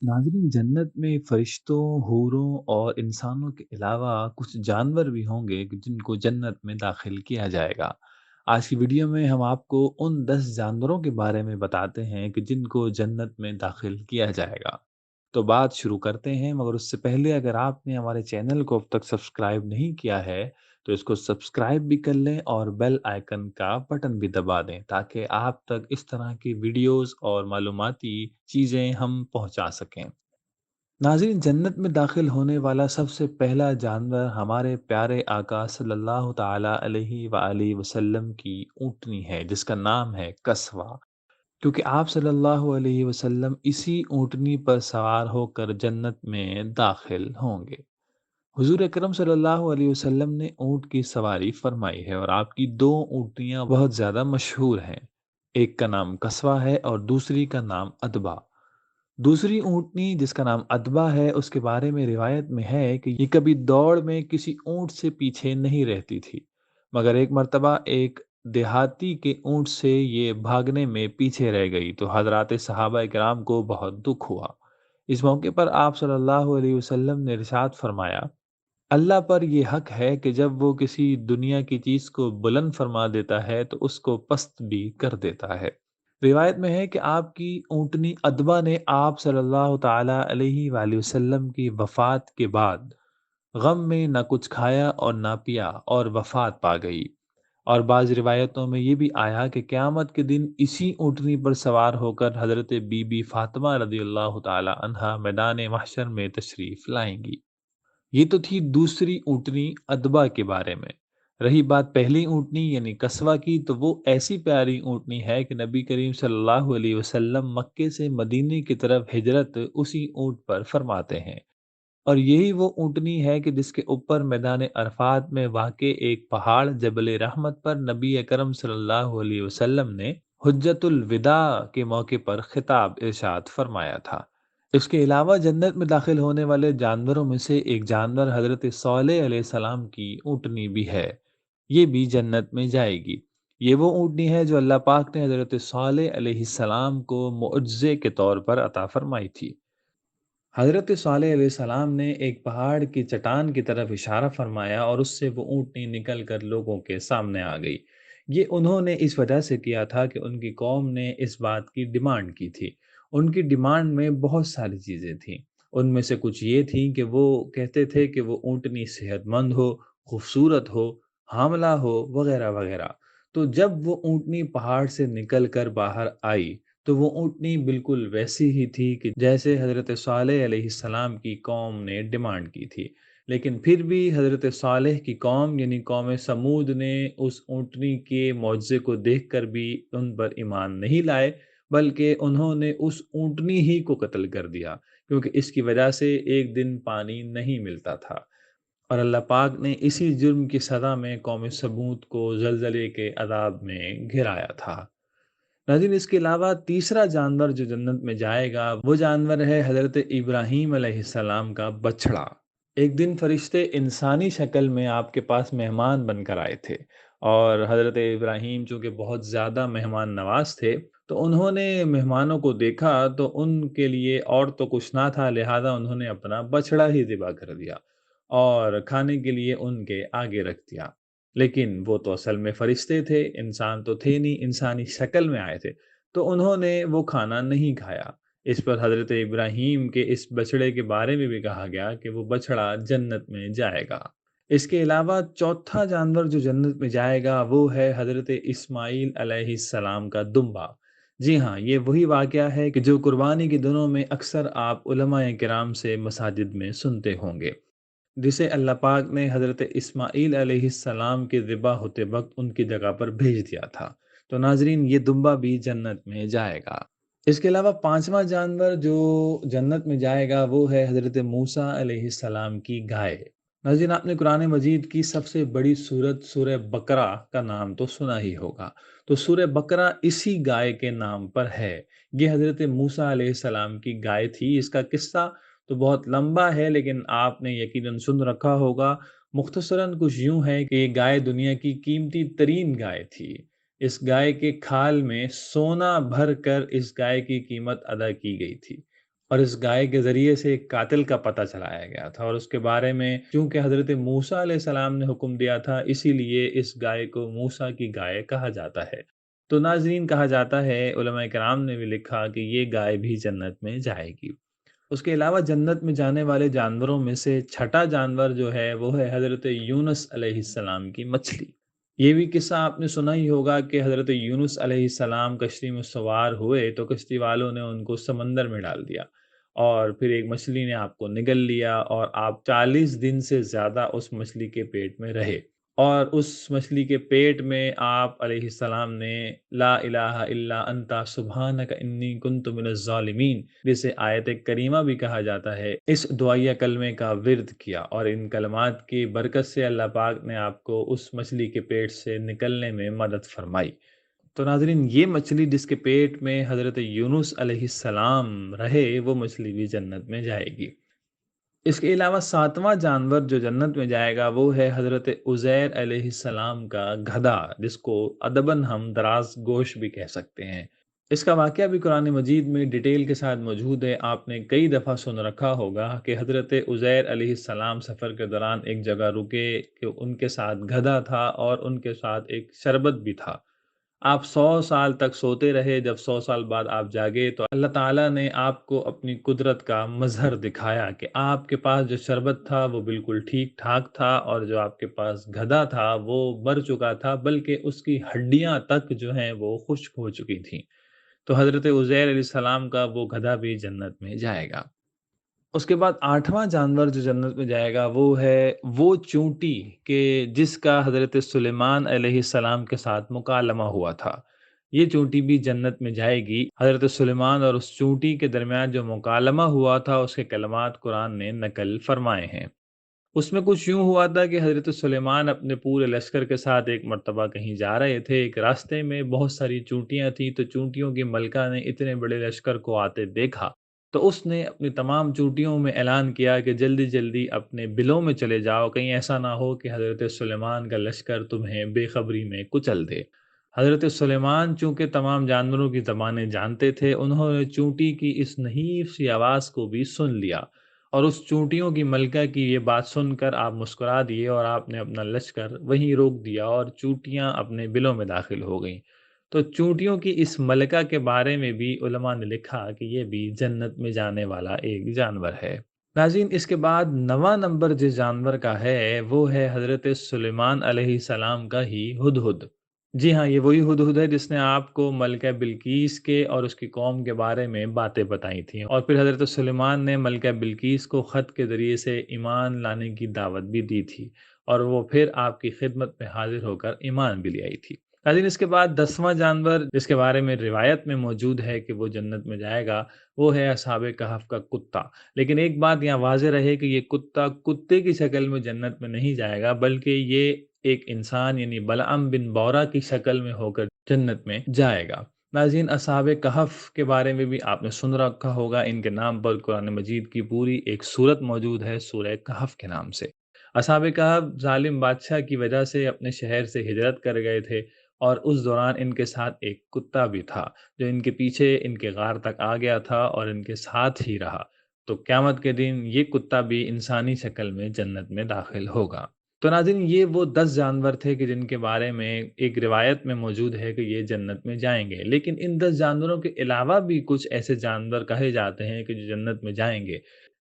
नाज़रीन, जन्नत में फरिश्तों, हूरों और इंसानों के अलावा कुछ जानवर भी होंगे कि जिनको जन्नत में दाखिल किया जाएगा। आज की वीडियो में हम आपको उन 10 जानवरों के बारे में बताते हैं कि जिनको जन्नत में दाखिल किया जाएगा। तो बात शुरू करते हैं, मगर उससे पहले अगर आपने हमारे चैनल को अब तक सब्सक्राइब नहीं किया है, तो इसको सब्सक्राइब भी कर लें और बेल आइकन का बटन भी दबा दें ताकि आप तक इस तरह की वीडियोस और मालूमाती चीज़ें हम पहुंचा सकें। नाज़रीन, जन्नत में दाखिल होने वाला सबसे पहला जानवर हमारे प्यारे आका सल्लल्लाहु ताला अलैहि वालैहि वसल्लम की ऊँटनी है, जिसका नाम है कस्वा। क्योंकि आप सल्लल्लाहु अलैहि वसल्लम इसी ऊँटनी पर सवार होकर जन्नत में दाखिल होंगे। हुज़ूर अकरम सल्लल्लाहु अलैहि वसल्लम ने ऊँट की सवारी फरमाई है और आपकी 2 ऊँटनियाँ बहुत ज़्यादा मशहूर हैं। एक का नाम कस्वा है और दूसरी का नाम अदबा। दूसरी ऊँटनी जिसका नाम अदबा है, उसके बारे में रिवायत में है कि ये कभी दौड़ में किसी ऊँट से पीछे नहीं रहती थी, मगर एक मर्तबा एक देहाती के ऊँट से ये भागने में पीछे रह गई, तो हज़रात सहाबा किराम को बहुत दुःख हुआ। इस मौके पर आप सल्लल्लाहु अलैहि वसल्लम ने इरशाद फरमाया, अल्लाह पर ये हक है कि जब वो किसी दुनिया की चीज़ को बुलंद फरमा देता है, तो उसको पस्त भी कर देता है। रिवायत में है कि आपकी ऊँटनी अदबा ने आप सल्लल्लाहु ताला अलैहि वालैहि वसल्लम की वफ़ात के बाद गम में ना कुछ खाया और ना पिया और वफ़ात पा गई। और बाज़ रिवायतों में ये भी आया कि क़यामत के दिन इसी ऊँटनी पर सवार होकर हज़रत बीबी फ़ातिमा रज़ियल्लाहु ताला अन्हा मैदान महशर में तशरीफ़ लाएँगी। ये तो थी दूसरी ऊँटनी अदबा के बारे में। रही बात पहली ऊँटनी यानी कस्बा की, तो वो ऐसी प्यारी ऊँटनी है कि नबी करीम सल्लल्लाहु अलैहि वसल्लम मक्के से मदीने की तरफ हिजरत उसी ऊँट पर फरमाते हैं। और यही वो ऊँटनी है कि जिसके ऊपर मैदान अरफात में वाक़े एक पहाड़ जबल रहमत पर नबी अकरम सल्लल्लाहु अलैहि वसल्लम ने हुज्जतुल विदा के मौके पर खिताब इरशाद फरमाया था। इसके अलावा जन्नत में दाखिल होने वाले जानवरों में से एक जानवर हज़रत सालेह अलैहिस्सलाम की ऊँटनी भी है। ये भी जन्नत में जाएगी। ये वो ऊँटनी है जो अल्लाह पाक ने हज़रत सालेह अलैहिस्सलाम को मुअज्ज़े के तौर पर अता फरमाई थी। हज़रत सालेह अलैहिस्सलाम ने एक पहाड़ की चट्टान की तरफ इशारा फरमाया और उससे वो ऊँटनी निकल कर लोगों के सामने आ गई। ये उन्होंने इस वजह से किया था कि उनकी कौम ने इस बात की डिमांड की थी। उनकी डिमांड में बहुत सारी चीज़ें थीं। उनमें से कुछ ये थी कि वो कहते थे कि वो ऊँटनी सेहतमंद हो, खूबसूरत हो, हामला हो, वग़ैरह-वग़ैरह। तो जब वो ऊँटनी पहाड़ से निकल कर बाहर आई, तो वो ऊँटनी बिल्कुल वैसी ही थी कि जैसे हज़रत सालेह अलैहिस्सलाम की कौम ने डिमांड की थी। लेकिन फिर भी हज़रत सालेह की कौम यानी कौम समूद ने उस ऊँटनी के मौजज़े को देखकर भी उन पर ईमान नहीं लाए, बल्कि उन्होंने उस ऊँटनी ही को कत्ल कर दिया, क्योंकि इसकी वजह से एक दिन पानी नहीं मिलता था। और अल्लाह पाक ने इसी जुर्म की सज़ा में कौम समूद को ज़लज़ले के अज़ाब में घिराया था। नाज़रीन, इसके अलावा तीसरा जानवर जो जन्नत में जाएगा, वो जानवर है हज़रत इब्राहीम अलैहिस्सलाम का बछड़ा। एक दिन फरिश्ते इंसानी शक्ल में आपके पास मेहमान बनकर आए थे और हज़रत इब्राहीम चूँकि बहुत ज़्यादा मेहमान नवाज़ थे, तो उन्होंने मेहमानों को देखा तो उनके लिए और तो कुछ ना था, लिहाज़ा उन्होंने अपना बछड़ा ही ज़िबा कर दिया और खाने के लिए उनके आगे रख दिया। लेकिन वो तो असल में फरिश्ते थे, इंसान तो थे नहीं, इंसानी शक्ल में आए थे, तो उन्होंने वो खाना नहीं खाया। इस पर हज़रत इब्राहीम के इस बछड़े के बारे में भी कहा गया कि वो बछड़ा जन्नत में जाएगा। इसके अलावा चौथा जानवर जो जन्नत में जाएगा वो है हज़रत इस्माईल अलैहिस्सलाम का दुम्बा। जी हाँ, ये वही वाक़या है कि जो कुर्बानी के दिनों में अक्सर आप उलमाए किराम से मसाजिद में सुनते होंगे। जिसे अल्लाह पाक ने हज़रत इस्माईल अलैहिस्सलाम के ज़िबा होते वक़्त उनकी जगह पर भेज दिया था। तो नाज़रीन, ये दुम्बा भी जन्नत में जाएगा। इसके अलावा 5वाँ जानवर जो जन्नत में जाएगा वो है हज़रत मूसा अलैहिस्सलाम की गाय। नाज़रीन, आपने कुरान मजीद की सबसे बड़ी सूरत सूरह बकरा का नाम तो सुना ही होगा। तो सूरह बकरा इसी गाय के नाम पर है। ये हज़रत मूसा अलैहिस्सलाम की गाय थी। इसका किस्सा तो बहुत लंबा है, लेकिन आपने यकीनन सुन रखा होगा। मुख्तसरन कुछ यूँ है कि ये गाय दुनिया की कीमती तरीन गाय थी। इस गाय के खाल में सोना भर कर इस गाय की कीमत अदा की गई थी। اور اس گائے کے ذریعے سے ایک قاتل کا پتہ چلایا گیا تھا، اور اس کے بارے میں چونکہ حضرت موسیٰ علیہ السلام نے حکم دیا تھا، اسی لیے اس گائے کو موسیٰ کی گائے کہا جاتا ہے۔ تو ناظرین، کہا جاتا ہے، علماء کرام نے بھی لکھا کہ یہ گائے بھی جنت میں جائے گی۔ اس کے علاوہ جنت میں جانے والے جانوروں میں سے چھٹا جانور جو ہے وہ ہے حضرت یونس علیہ السلام کی مچھلی۔ یہ بھی قصہ آپ نے سنا ہی ہوگا کہ حضرت یونس علیہ السلام کشتی میں سوار ہوئے تو کشتی والوں نے ان کو سمندر میں ڈال دیا، اور پھر ایک مچھلی نے آپ کو نگل لیا، اور آپ 40 دن سے زیادہ اس مچھلی کے پیٹ میں رہے، اور اس مچھلی کے پیٹ میں آپ علیہ السلام نے لا الہ الا انت سبحانک انی کنت من الظالمین، جسے آیت کریمہ بھی کہا جاتا ہے، اس دعائیہ کلمے کا ورد کیا، اور ان کلمات کی برکت سے اللہ پاک نے آپ کو اس مچھلی کے پیٹ سے نکلنے میں مدد فرمائی۔ تو ناظرین، یہ مچھلی جس کے پیٹ میں حضرت یونس علیہ السلام رہے، وہ مچھلی بھی جنت میں جائے گی۔ اس کے علاوہ ساتواں جانور جو جنت میں جائے گا وہ ہے حضرت عزیر علیہ السلام کا گدھا، جس کو ادباً ہم دراز گوش بھی کہہ سکتے ہیں۔ اس کا واقعہ بھی قرآن مجید میں ڈیٹیل کے ساتھ موجود ہے۔ آپ نے کئی دفعہ سن رکھا ہوگا کہ حضرت عزیر علیہ السلام سفر کے دوران ایک جگہ رکے کہ ان کے ساتھ گدھا تھا اور ان کے ساتھ ایک شربت بھی تھا۔ آپ 100 سال تک سوتے رہے، جب 100 سال بعد آپ جاگے تو اللہ تعالیٰ نے آپ کو اپنی قدرت کا مظہر دکھایا کہ آپ کے پاس جو شربت تھا وہ بالکل ٹھیک ٹھاک تھا، اور جو آپ کے پاس گدھا تھا وہ مر چکا تھا، بلکہ اس کی ہڈیاں تک جو ہیں وہ خشک ہو چکی تھیں۔ تو حضرت عزیر علیہ السلام کا وہ گدھا بھی جنت میں جائے گا۔ اس کے بعد 8واں جانور جو جنت میں جائے گا وہ ہے وہ چونٹی کہ جس کا حضرت سلیمان علیہ السلام کے ساتھ مکالمہ ہوا تھا۔ یہ چونٹی بھی جنت میں جائے گی۔ حضرت سلیمان اور اس چونٹی کے درمیان جو مکالمہ ہوا تھا اس کے کلمات قرآن نے نقل فرمائے ہیں۔ اس میں کچھ یوں ہوا تھا کہ حضرت سلیمان اپنے پورے لشکر کے ساتھ ایک مرتبہ کہیں جا رہے تھے، ایک راستے میں بہت ساری چونٹیاں تھیں، تو چونٹیوں کی ملکہ نے اتنے بڑے لشکر کو آتے دیکھا، تو اس نے اپنی تمام چونٹیوں میں اعلان کیا کہ جلدی جلدی اپنے بلوں میں چلے جاؤ، کہیں ایسا نہ ہو کہ حضرت سلیمان کا لشکر تمہیں بے خبری میں کچل دے۔ حضرت سلیمان چونکہ تمام جانوروں کی زبانیں جانتے تھے، انہوں نے چونٹی کی اس نحیف سی آواز کو بھی سن لیا، اور اس چونٹیوں کی ملکہ کی یہ بات سن کر آپ مسکرا دیے، اور آپ نے اپنا لشکر وہیں روک دیا، اور چونٹیاں اپنے بلوں میں داخل ہو گئیں۔ تو چونٹیوں کی اس ملکہ کے بارے میں بھی علماء نے لکھا کہ یہ بھی جنت میں جانے والا ایک جانور ہے۔ ناظرین، اس کے بعد 9واں نمبر جس جانور کا ہے وہ ہے حضرت سلیمان علیہ السلام کا ہی ہدہد۔ جی ہاں، یہ وہی ہدہد ہے جس نے آپ کو ملکہ بلقیس کے اور اس کی قوم کے بارے میں باتیں بتائی تھیں، اور پھر حضرت سلیمان نے ملکہ بلقیس کو خط کے ذریعے سے ایمان لانے کی دعوت بھی دی تھی، اور وہ پھر آپ کی خدمت میں حاضر ہو کر ایمان بھی لے آئی تھی۔ لیکن اس کے بعد 10واں جانور جس کے بارے میں روایت میں موجود ہے کہ وہ جنت میں جائے گا وہ ہے اصحاب کہف کا کتا۔ لیکن ایک بات یہاں واضح رہے کہ یہ کتا کتے کی شکل میں جنت میں نہیں جائے گا، بلکہ یہ ایک انسان یعنی بلعم بن بورا کی شکل میں ہو کر جنت میں جائے گا۔ ناظرین، اصحاب کہف کے بارے میں بھی آپ نے سن رکھا ہوگا، ان کے نام پر قرآن مجید کی پوری ایک سورت موجود ہے، سورہ کہف کے نام سے۔ اصحاب کہف ظالم بادشاہ کی وجہ سے اپنے شہر سے ہجرت کر گئے تھے، اور اس دوران ان کے ساتھ ایک کتا بھی تھا جو ان کے پیچھے ان کے غار تک آ گیا تھا اور ان کے ساتھ ہی رہا۔ تو قیامت کے دن یہ کتا بھی انسانی شکل میں جنت میں داخل ہوگا۔ تو ناظرین، یہ وہ 10 جانور تھے کہ جن کے بارے میں ایک روایت میں موجود ہے کہ یہ جنت میں جائیں گے، لیکن ان 10 جانوروں کے علاوہ بھی کچھ ایسے جانور کہے جاتے ہیں کہ جو جنت میں جائیں گے،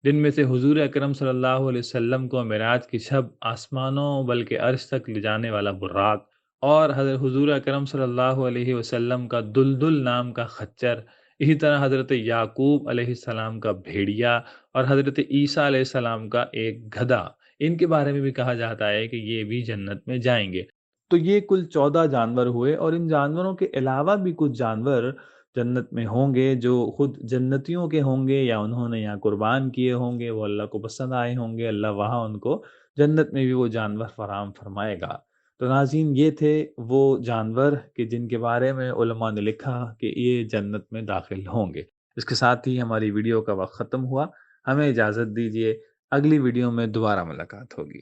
جن میں سے حضور اکرم صلی اللہ علیہ وسلم کو معراج کی شب آسمانوں بلکہ عرش تک لے جانے والا براق، اور حضرت حضور اکرم صلی اللہ علیہ وسلم کا دلدل نام کا خچر، اسی طرح حضرت یعقوب علیہ السلام کا بھیڑیا، اور حضرت عیسیٰ علیہ السلام کا ایک گدھا، ان کے بارے میں بھی کہا جاتا ہے کہ یہ بھی جنت میں جائیں گے۔ تو یہ کل 14 جانور ہوئے، اور ان جانوروں کے علاوہ بھی کچھ جانور جنت میں ہوں گے جو خود جنتیوں کے ہوں گے، یا انہوں نے یہاں قربان کیے ہوں گے، وہ اللہ کو پسند آئے ہوں گے، اللہ وہاں ان کو جنت میں بھی وہ جانور فراہم فرمائے گا۔ تو ناظرین، یہ تھے وہ جانور کہ جن کے بارے میں علماء نے لکھا کہ یہ جنت میں داخل ہوں گے۔ اس کے ساتھ ہی ہماری ویڈیو کا وقت ختم ہوا، ہمیں اجازت دیجیے، اگلی ویڈیو میں دوبارہ ملاقات ہوگی۔